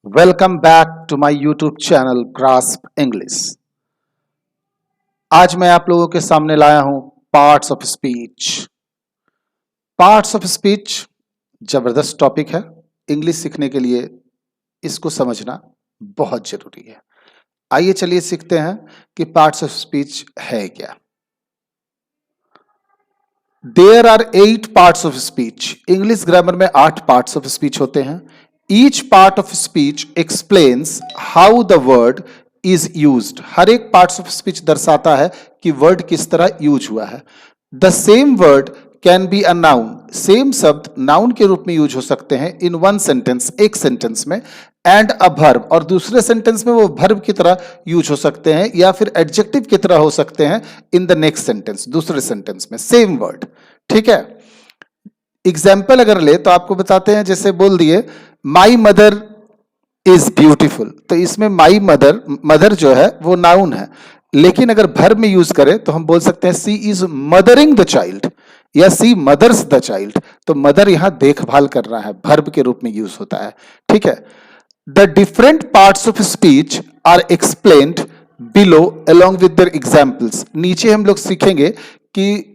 Welcome back to my YouTube channel Grasp English. आज मैं आप लोगों के सामने लाया हूं parts of speech. Parts of speech जबरदस्त टॉपिक है। इंग्लिश सीखने के लिए इसको समझना बहुत जरूरी है। आइए चलिए सीखते हैं कि पार्ट्स ऑफ स्पीच है क्या। There are 8 parts of speech. English grammar में 8 पार्ट्स ऑफ स्पीच होते हैं। Each part of speech explains how the word is used. हर एक पार्ट्स ऑफ स्पीच दर्शाता है कि वर्ड किस तरह यूज हुआ है। The same word can be a noun. Same शब्द नाउन के रूप में यूज हो सकते हैं इन वन सेंटेंस, एक सेंटेंस में, एंड अ वर्ब, और दूसरे सेंटेंस में वो वर्ब की तरह यूज हो सकते हैं या फिर एडजेक्टिव की तरह हो सकते हैं इन द नेक्स्ट सेंटेंस, दूसरे सेंटेंस में सेम वर्ड। ठीक है। एग्जाम्पल अगर ले तो आपको बताते हैं, जैसे बोल दिए माई मदर इज ब्यूटीफुल, तो इसमें माई मदर, मदर जो है वो नाउन है, लेकिन अगर वर्ब में यूज करें तो हम बोल सकते हैं सी इज मदरिंग द चाइल्ड या सी मदर्स द चाइल्ड। तो मदर यहां देखभाल कर रहा है, वर्ब के रूप में यूज होता है। ठीक है। The different parts of speech are explained below along with their examples. नीचे हम लोग सीखेंगे कि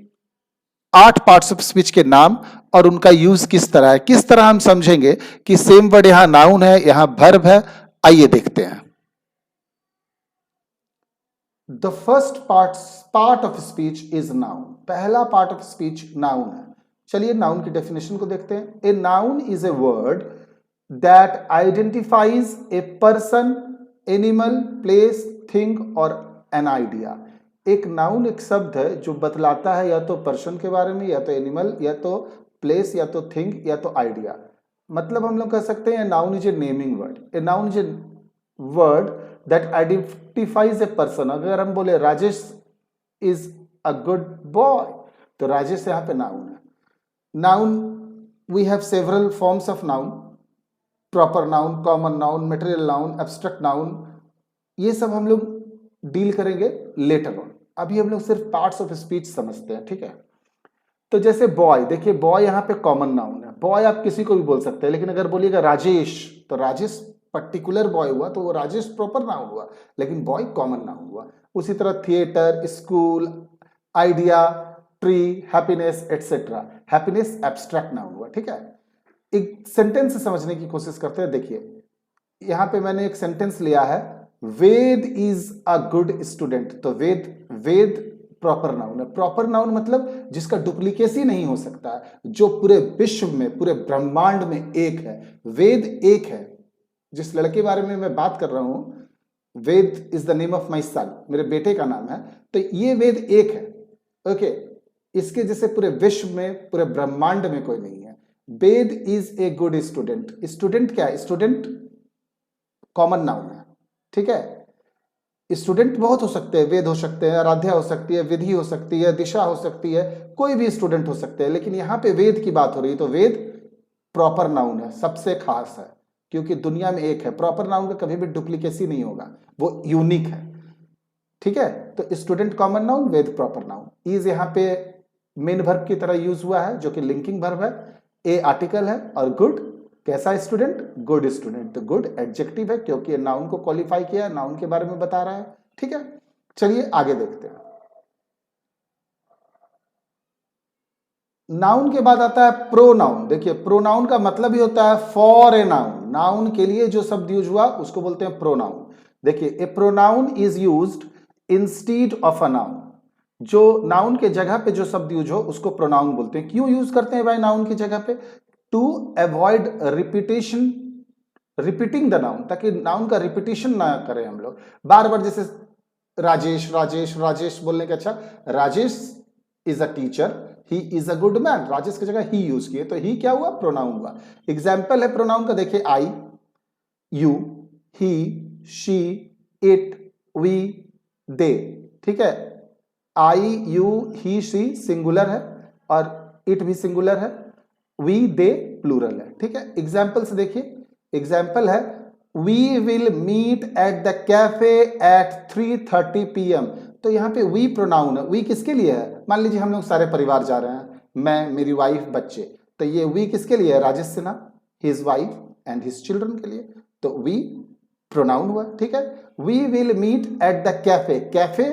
8 पार्ट्स ऑफ स्पीच के नाम और उनका यूज किस तरह है, किस तरह हम समझेंगे कि सेम वर्ड यहां नाउन है, यहां वर्ब है। आइए देखते हैं। The first part of speech is noun. पहला पार्ट ऑफ स्पीच नाउन है। चलिए नाउन की डेफिनेशन को देखते हैं। ए noun is a word that identifies a person, animal, place, thing और एन आइडिया। एक नाउन एक शब्द है जो बतलाता है या तो पर्सन के बारे में, या तो एनिमल, या तो प्लेस, या तो थिंग, या तो आइडिया। मतलब हम लोग कह सकते हैं noun is a naming word. A noun is a word that identifies a person. अगर हम बोले Rajesh is a good boy, तो राजेश यहां पे नाउन है। Noun we have several forms of noun, proper noun, common noun, material noun, abstract noun. ये सब हम लोग डील करेंगे लेटर ऑन। अभी हम लोग सिर्फ पार्ट्स ऑफ स्पीच समझते हैं। ठीक है। तो जैसे बॉय, देखिए बॉय यहाँ पे कॉमन नाउन है। बॉय आप किसी को भी बोल सकते हैं, लेकिन अगर बोलिएगा राजेश, तो राजेश पर्टिकुलर बॉय हुआ, तो वो राजेश प्रॉपर नाउन हुआ, लेकिन बॉय कॉमन नाउन हुआ। उसी तरह theatre, school, idea, tree, happiness etcetera. Happiness abstract noun हुआ। ठीक है। एक सेंटेंस समझने की कोशिश करते हैं। देखिए यहां पे मैंने एक सेंटेंस लिया है, Ved is a good student. तो वेद, वेद प्रॉपर नाउन है। प्रॉपर नाउन मतलब जिसका डुप्लीकेसी नहीं हो सकता, जो पूरे विश्व में, पूरे ब्रह्मांड में एक है। वेद एक है। जिस लड़के के बारे में मैं बात कर रहा हूं, Ved is the name of my son, मेरे बेटे का नाम है, तो ये वेद एक है। ओके। इसके जैसे पूरे विश्व में, पूरे ब्रह्मांड में कोई नहीं है। Ved is a good student. Student क्या है? स्टूडेंट कॉमन नाउन है। ठीक है। स्टूडेंट बहुत हो सकते हैं, वेद हो सकते हैं, आराध्या हो सकती है, विधि हो सकती है, दिशा हो सकती है, कोई भी स्टूडेंट हो सकते हैं, लेकिन यहां पे वेद की बात हो रही है, तो वेद प्रॉपर नाउन है, सबसे खास है, क्योंकि दुनिया में एक है। प्रॉपर नाउन का कभी भी डुप्लीकेसी नहीं होगा, वो यूनिक है। ठीक है। तो student common noun, Ved proper noun. Is यहाँ पे मेन वर्ब की तरह यूज हुआ है, जो कि लिंकिंग वर्ब है। ए आर्टिकल है, और गुड कैसा स्टूडेंट? Good student. तो गुड एडजेक्टिव है, क्योंकि नाउन को क्वालिफाई किया, नाउन के बारे में बता रहा है। ठीक है। चलिए आगे देखते हैं। नाउन के बाद आता है प्रोनाउन। देखिए प्रोनाउन का मतलब ही होता है फॉर ए नाउन। नाउन के लिए जो शब्द यूज हुआ उसको बोलते हैं प्रोनाउन। देखिए a pronoun is used instead of a noun. जो नाउन के जगह पे जो शब्द यूज हो उसको प्रोनाउन बोलते हैं। क्यों यूज करते हैं भाई नाउन की जगह पे? To avoid repetition, repeating the noun, ताकि नाउन का रिपीटेशन ना करें हम लोग बार बार। जैसे राजेश राजेश राजेश बोलने का, अच्छा Rajesh is a teacher, he is a good man, Rajesh की जगह ही यूज किए, तो ही क्या हुआ? प्रोनाउन हुआ। एग्जाम्पल है प्रोनाउन का, देखिए I, you, he, she, it, we, they. ठीक है। I, you, he, she singular है, और इट भी सिंगुलर है, वी, दे प्लूरल है। ठीक है। एग्जाम्पल से देखिए, एग्जाम्पल है we will meet at the cafe at 3:30 PM। तो यहां पे वी प्रोनाउन है। वी किसके लिए है? मान लीजिए हम लोग सारे परिवार जा रहे हैं, मैं, मेरी वाइफ, बच्चे, तो ये वी किसके लिए है? Rajesh Sinha, his wife and his children के लिए। तो वी प्रोनाउन हुआ, ठीक है। We will meet at the cafe, cafe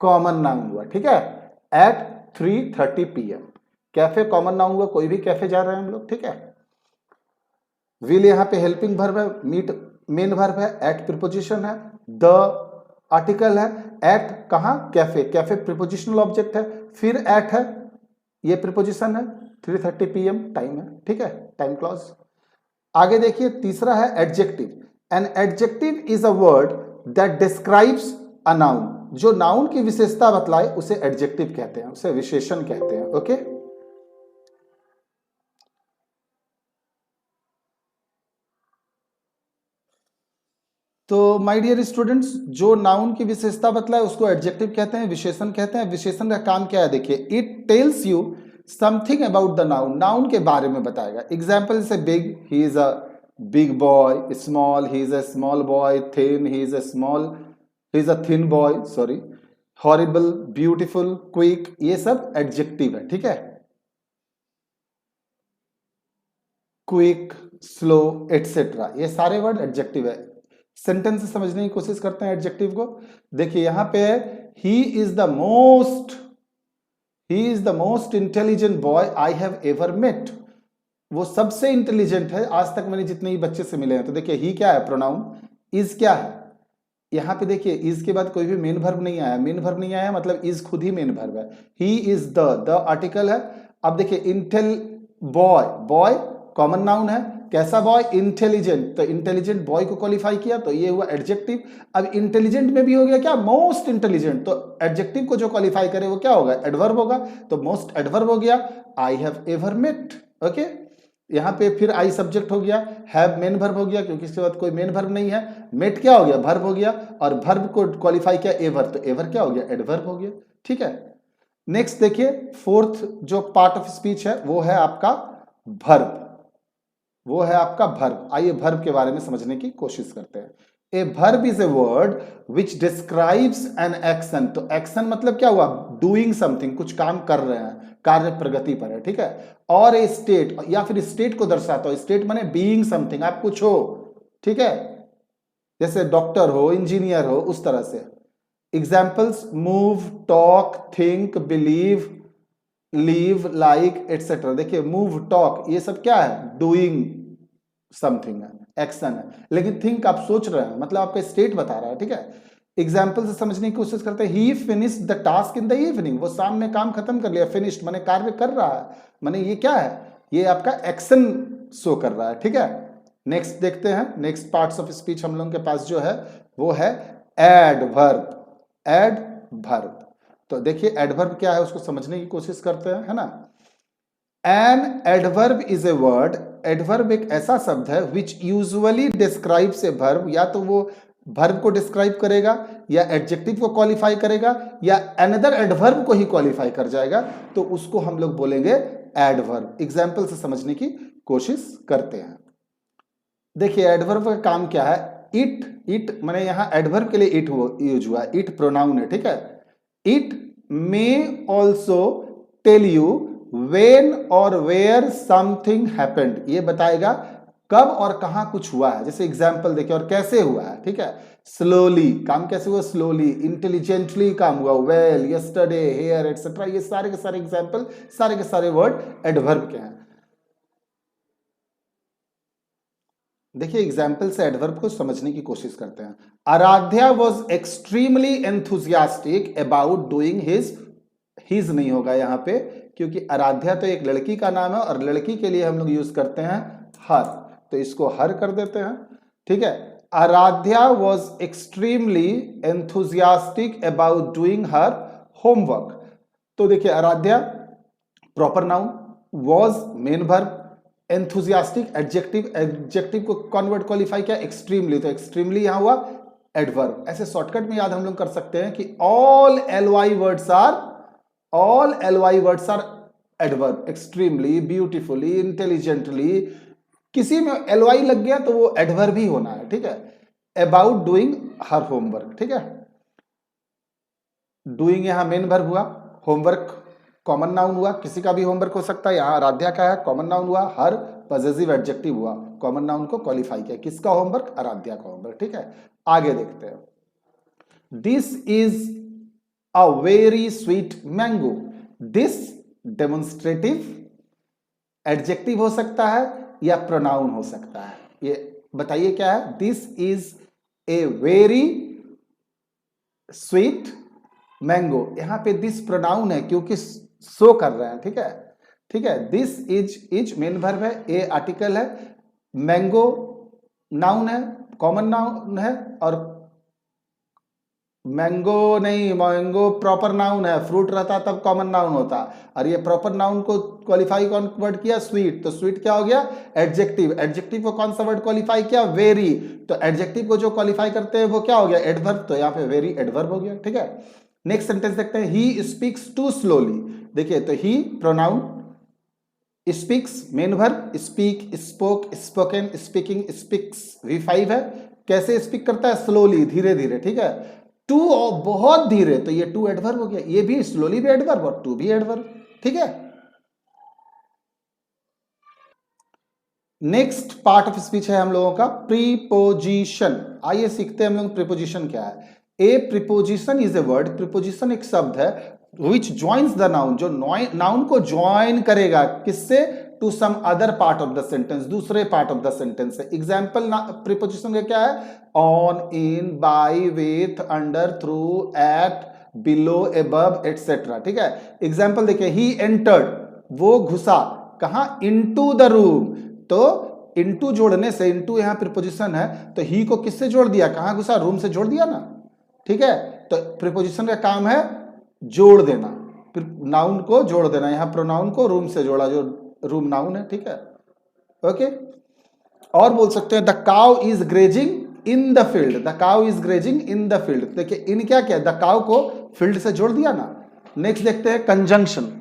common noun हुआ, ठीक है, at 3:30 PM। Cafe common noun हुआ, कोई भी कैफे जा रहे हैं हम लोग, ठीक है। विल यहाँ पे हेल्पिंग वर्ब है, मीट मेन वर्ब है, एट प्रीपोजिशन है, द आर्टिकल है, एट कहाँ, कैफे, कैफे प्रीपोजिशनल ऑब्जेक्ट है, फिर एट है, ये प्रीपोजिशन है, 3:30 PM टाइम है, ठीक है, टाइम क्लॉज। आगे देखिए तीसरा है adjective. An adjective is a word that describes a noun. जो नाउन की विशेषता बतलाए उसे एडजेक्टिव कहते हैं, उसे विशेषण कहते हैं, ओके। तो माय डियर स्टूडेंट्स, जो नाउन की विशेषता बतलाए उसको एडजेक्टिव कहते हैं, विशेषण कहते हैं। विशेषण का काम क्या है, देखिए, it tells you something about the noun, noun के बारे में बताएगा। एग्जाम्पल से big, he is a big boy, small, he is a small boy, thin, he is a thin boy, sorry, horrible, beautiful, quick, ये सब adjective है, ठीक है। क्विक, स्लो, एटसेट्रा, ये सारे वर्ड एडजेक्टिव है। सेंटेंस से समझने की कोशिश करते हैं एडजेक्टिव को। देखिए यहां पे है, he is the most intelligent boy I have ever met. वो सबसे इंटेलिजेंट है आज तक मैंने जितने ही बच्चे से मिले हैं। तो देखिए ही क्या है, प्रोनाउन। इज क्या है, यहां पे देखिए इज के बाद कोई भी मेन वर्ब नहीं आया, मेन वर्ब नहीं आया मतलब इज खुद ही मेन वर्ब है। ही इज द आर्टिकल है। अब देखिए Intel boy, boy common noun है, कैसा बॉय, इंटेलिजेंट, तो इंटेलिजेंट बॉय को क्वालिफाई किया तो ये हुआ एडजेक्टिव। अब इंटेलिजेंट में भी हो गया क्या, मोस्ट इंटेलिजेंट, तो एडजेक्टिव को जो क्वालिफाई करे वो क्या होगा, एडवर्ब होगा, तो मोस्ट एडवर्ब हो गया। I have ever met, okay. यहां पे फिर आई सब्जेक्ट हो गया, हैव मेन वर्ब हो गया क्योंकि इसके बाद कोई मेन वर्ब नहीं है, मेट क्या हो गया, वर्ब हो गया, और वर्ब को क्वालिफाई किया एवर, तो एवर क्या हो गया, एडवर्ब हो गया, ठीक है। नेक्स्ट देखिए, फोर्थ जो पार्ट ऑफ स्पीच है वो है आपका वर्ब, वो है आपका वर्ब। आइए वर्ब के बारे में समझने की कोशिश करते हैं। A verb is a word which describes an action. तो एक्शन मतलब क्या हुआ, डूइंग समथिंग, कुछ काम कर रहे हैं, कार्य प्रगति पर है, ठीक है। और ए स्टेट, या फिर स्टेट को दर्शाता हो, स्टेट माने बीइंग समथिंग, आप कुछ हो, ठीक है, जैसे डॉक्टर हो, इंजीनियर हो, उस तरह से। Examples, move, talk, think, believe, leave, like, etcetera. देखिए मूव, टॉक, ये सब क्या है, डूइंग समथिंग है, एक्शन है। लेकिन थिंक आप सोच रहे हैं, मतलब आपका स्टेट बता रहा है, ठीक है। एग्जाम्पल से समझने की कोशिश करते हैं। ही finished the task in the evening, वो शाम में काम खत्म कर लिया। फिनिश्ड माने कार्य कर रहा है, माने ये क्या है, ये आपका एक्शन शो कर रहा है, ठीक है। नेक्स्ट देखते हैं, नेक्स्ट पार्ट्स ऑफ स्पीच हम लोगों के पास जो है वो है एडवर्ब, एडवर्ब। तो देखिए एडवर्ब क्या है उसको समझने की कोशिश करते हैं, है ना। An adverb is a word, adverb एक ऐसा शब्द है विच यूजुअली डिस्क्राइब्स ए वर्ब, या तो वो वर्ब को डिस्क्राइब करेगा, या एडजेक्टिव को क्वालिफाई करेगा, या अनदर एडवर्ब को ही क्वालिफाई कर जाएगा, तो उसको हम लोग बोलेंगे एडवर्ब। एग्जाम्पल से समझने की कोशिश करते हैं। देखिए एडवर्ब का काम क्या है, इट माने यहां एडवर्ब के लिए इट यूज हुआ, इट प्रोनाउन है, ठीक है। It may also tell you when और वेयर समथिंग हैपेंड, ये बताएगा कब और कहां कुछ हुआ है। जैसे एग्जाम्पल देखिए, और कैसे हुआ है, ठीक है। स्लोली, काम कैसे हुआ, स्लोली। इंटेलिजेंटली काम हुआ, वेल, यस्टरडे, हेयर, एटसेट्रा। ये सारे के सारे एग्जाम्पल, सारे के सारे वर्ड एडवर्ब के हैं। देखिए एग्जाम्पल से एडवर्ब को समझने की कोशिश करते हैं। Aradhya was extremely enthusiastic about doing his नहीं होगा यहां पे, क्योंकि आराध्या तो एक लड़की का नाम है और लड़की के लिए हम लोग यूज करते हैं हर, तो इसको हर कर देते हैं, ठीक है। Aradhya was extremely enthusiastic about doing her homework. तो देखिए Aradhya proper noun, was main verb, enthusiastic adjective, adjective को कन्वर्ट क्वालिफाई किया एक्सट्रीमली, तो एक्सट्रीमली यहां हुआ एडवर्ब। ऐसे शॉर्टकट में याद हम लोग कर सकते हैं कि all LY words are adverb. Extremely, beautifully, intelligently, किसी में एलवाई लग गया तो वो एडवर्ब ही होना है, ठीक है। अबाउट डूइंग हर होमवर्क, ठीक है। डूइंग यहां मेन वर्ब हुआ, होमवर्क कॉमन नाउन हुआ, किसी का भी होमवर्क हो सकता है, यहां आराध्या का है, कॉमन नाउन हुआ, हर पजेसिव एडजेक्टिव हुआ, कॉमन नाउन को क्वालिफाई किया। किसका होमवर्क? आराध्या का होमवर्क। ठीक है, आगे देखते हैं। This is a very sweet mango. This demonstrative adjective हो सकता है या प्रोनाउन हो सकता है, ये बताइए क्या है? This is a very sweet mango, यहां पे दिस प्रोनाउन है क्योंकि शो कर रहे हैं। ठीक है, ठीक है। दिस इज मेन वर्ब है, ए आर्टिकल है, मैंगो नाउन है, कॉमन नाउन है, और मैंगो नहीं, मैंगो प्रॉपर नाउन है, फ्रूट रहता तब कॉमन नाउन होता, और ये प्रॉपर नाउन को क्वालिफाई कौन वर्ड किया? स्वीट। तो स्वीट क्या हो गया? एडजेक्टिव। एडजेक्टिव को कौन सा वर्ड क्वालिफाई किया? वेरी। तो एडजेक्टिव को जो क्वालिफाई करते हैं वो क्या हो गया? एडवर्ब। तो यहाँ पे वेरी एडवर्ब हो गया। ठीक है, नेक्स्ट सेंटेंस देखते हैं। He speaks too slowly. देखिए, तो he pronoun, speaks main verb, speak, spoke, spoken, speaking, speaks V5 है। कैसे स्पीक करता है? स्लोली, धीरे धीरे। ठीक है, टू बहुत धीरे, तो ये टू एडवर्ब हो गया, ये भी स्लोली भी एडवर्ब और टू भी एडवर्ब। ठीक है, नेक्स्ट पार्ट ऑफ स्पीच है हम लोगों का प्रीपोजिशन। आइए सीखते हैं हम लोग प्रीपोजिशन क्या है। A preposition is a word, preposition एक शब्द है, विच ज्वाइंस द नाउन, जो नाउन को ज्वाइन करेगा किससे? To some other part of the sentence, दूसरे पार्ट ऑफ द सेंटेंस है। एग्जाम्पल प्रीपोजिशन का क्या है? On, in, by, with, under, through, at, below, above, etcetera. ठीक है, एग्जाम्पल देखिए, ही एंटर्ड, वो घुसा कहां? Into the room. तो इनटू जोड़ने से, इनटू यहां प्रीपोजिशन है, तो ही को किससे जोड़ दिया? कहां घुसा? रूम से जोड़ दिया ना। ठीक है, तो प्रीपोजिशन का काम है जोड़ देना, नाउन को जोड़ देना। यहां प्रोनाउन को रूम से जोड़ा, जो रूम नाउन है। ठीक है, ओके। और बोल सकते हैं the cow is grazing in the field, the cow is grazing in the field. देखिए, इन क्या किया? द काउ को फील्ड से जोड़ दिया ना। नेक्स्ट देखते हैं conjunction.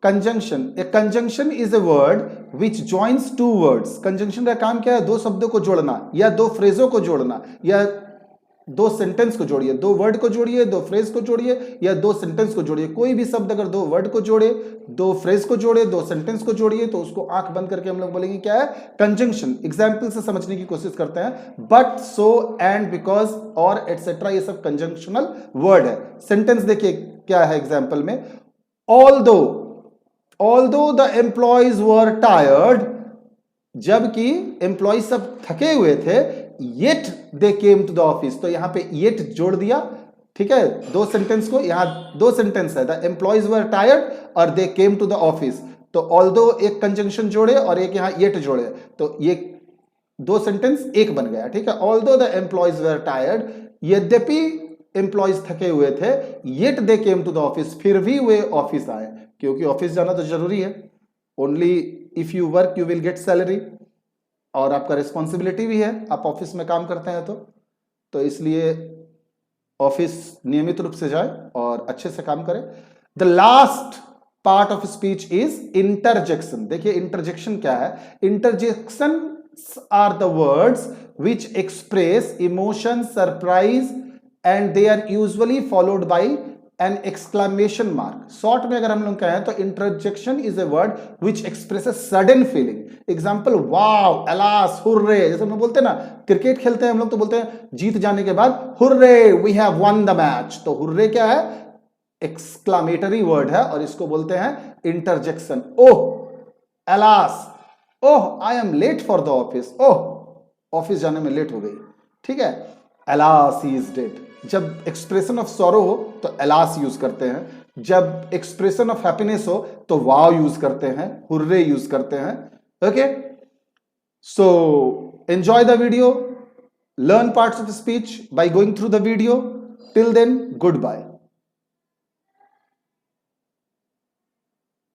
Conjunction, a conjunction is a word which joins two words. Conjunction का काम क्या है? दो शब्दों को जोड़ना, या दो फ्रेजों को जोड़ना, या दो सेंटेंस को जोड़िए, दो वर्ड को जोड़िए, दो फ्रेज को जोड़िए, या दो सेंटेंस को जोड़िए। कोई भी शब्द अगर दो वर्ड को जोड़े, दो फ्रेज को जोड़े, दो सेंटेंस को जोड़िए, तो उसको आंख बंद करके हम लोग बोलेंगे क्या है? कंजंक्शन। एग्जाम्पल से समझने की कोशिश करते हैं। बट, सो, एंड, बिकॉज, और, एटसेट्रा, ये सब कंजंक्शनल वर्ड है। सेंटेंस देखिए क्या है एग्जाम्पल में। Although the employees were tired, जबकि एम्प्लॉय सब थके हुए थे, yet they came to the office. तो यहां पे येट जोड़ दिया। ठीक है, दो सेंटेंस को, यहां दो सेंटेंस है, द एम्प्लॉयज वर टायर्ड और दे केम टू द ऑफिस। तो ऑल्दो एक कंजंक्शन जोड़े और एक यहां येट जोड़े, तो ये दो सेंटेंस एक बन गया। ठीक है, although the employees were tired, यद्यपि एम्प्लॉयज थके हुए थे, yet they came to the office, फिर भी वे ऑफिस आए, क्योंकि ऑफिस जाना तो जरूरी है। Only if you work you will get salary, और आपका रिस्पॉन्सिबिलिटी भी है, आप ऑफिस में काम करते हैं तो इसलिए ऑफिस नियमित रूप से जाए और अच्छे से काम करें। The last part of speech is interjection. देखिए, इंटरजेक्शन क्या है? Interjection are the words which express emotion, surprise, and they are usually followed by an exclamation mark. Short में अगर हम लोग कहें तो interjection is a word which expresses sudden feeling. Example, wow, alas, hurray. जैसे हम लोग बोलते हैं ना, क्रिकेट खेलते हैं हम लोग तो बोलते हैं जीत जाने के बाद, hurray we have won the match. तो हुर्रे क्या है? एक्सक्लामेटरी वर्ड है, और इसको बोलते हैं interjection. Oh, alas, oh I am late for the office, oh office जाने में लेट हो गई। ठीक है, अलास ही इज डेड। जब एक्सप्रेशन ऑफ सॉरो हो तो अलास यूज करते हैं, जब एक्सप्रेशन ऑफ हैप्पीनेस हो तो वाव यूज करते हैं, हुर्रे यूज करते हैं। Okay, so enjoy the video, learn parts of speech by going through the video. Till then, goodbye.